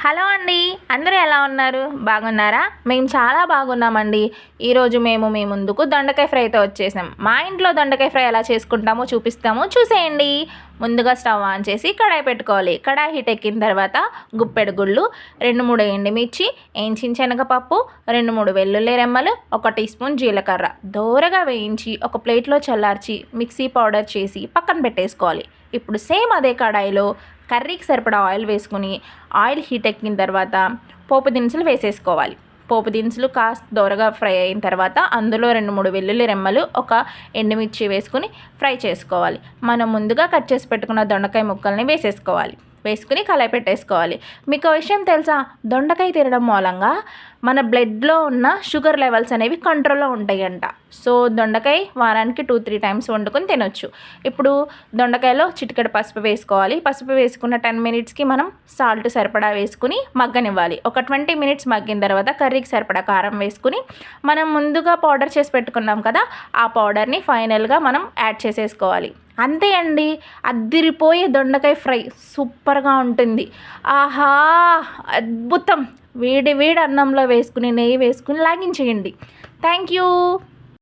Hello అండి. అందరూ ఎలా ఉన్నారు? బాగున్నారా? మేము చాలా బాగున్నామండి. ఈరోజు మేము మీ ముందుకు దొండకాయ ఫ్రైతో వచ్చేసాం. మా ఇంట్లో దొండకాయ ఫ్రై ఎలా చేసుకుంటామో చూపిస్తాము, చూసేయండి. ముందుగా స్టవ్ ఆన్ చేసి కడాయి పెట్టుకోవాలి. కడాయి హీట్ ఎక్కిన తర్వాత గుప్పెడు గుళ్ళు, 2-3 ఎండుమిర్చి, ఏంచిన శనగపప్పు, 2-3 వెల్లుల్లి రెమ్మలు, 1 టీ స్పూన్ జీలకర్ర దోరగా వేయించి ఒక ప్లేట్లో చల్లార్చి మిక్సీ పౌడర్ చేసి పక్కన పెట్టేసుకోవాలి. ఇప్పుడు సేమ్ అదే కడాయిలో కర్రీకి సరిపడా ఆయిల్ వేసుకుని ఆయిల్ హీట్ ఎక్కిన తర్వాత పోపు దినుసులు వేసేసుకోవాలి. పోపు దినుసులు కాస్త దోరగా ఫ్రై అయిన తర్వాత అందులో 2-3 వెల్లుల్లి రెమ్మలు, 1 ఎండుమిర్చి వేసుకుని ఫ్రై చేసుకోవాలి. మనం ముందుగా కట్ చేసి పెట్టుకున్న దొండకాయ ముక్కల్ని వేసుకుని కలయి పెట్టేసుకోవాలి. మీకు విషయం తెలుసా? దొండకాయ తినడం మూలంగా మన బ్లడ్లో ఉన్న షుగర్ లెవెల్స్ అనేవి కంట్రోల్లో ఉంటాయంట. సో దొండకాయ వారానికి 2-3 టైమ్స్ వండుకొని తినొచ్చు. ఇప్పుడు దొండకాయలో చిటికెడు పసుపు వేసుకోవాలి. పసుపు వేసుకున్న 10 మినిట్స్కి మనం సాల్ట్ సరిపడా వేసుకుని మగ్గనివ్వాలి. ఒక 20 మినిట్స్ మగ్గిన తర్వాత కర్రీకి సరిపడా కారం వేసుకుని మనం ముందుగా పౌడర్ చేసి పెట్టుకున్నాం కదా, ఆ పౌడర్ని ఫైనల్గా మనం యాడ్ చేసేసుకోవాలి. అంతే అండి, అద్దిరిపోయే దొండకాయ ఫ్రై సూపర్గా ఉంటుంది. ఆహా, అద్భుతం! వేడి వేడి అన్నంలో వేసుకుని నెయ్యి వేసుకుని లాగించేయండి. Thank you.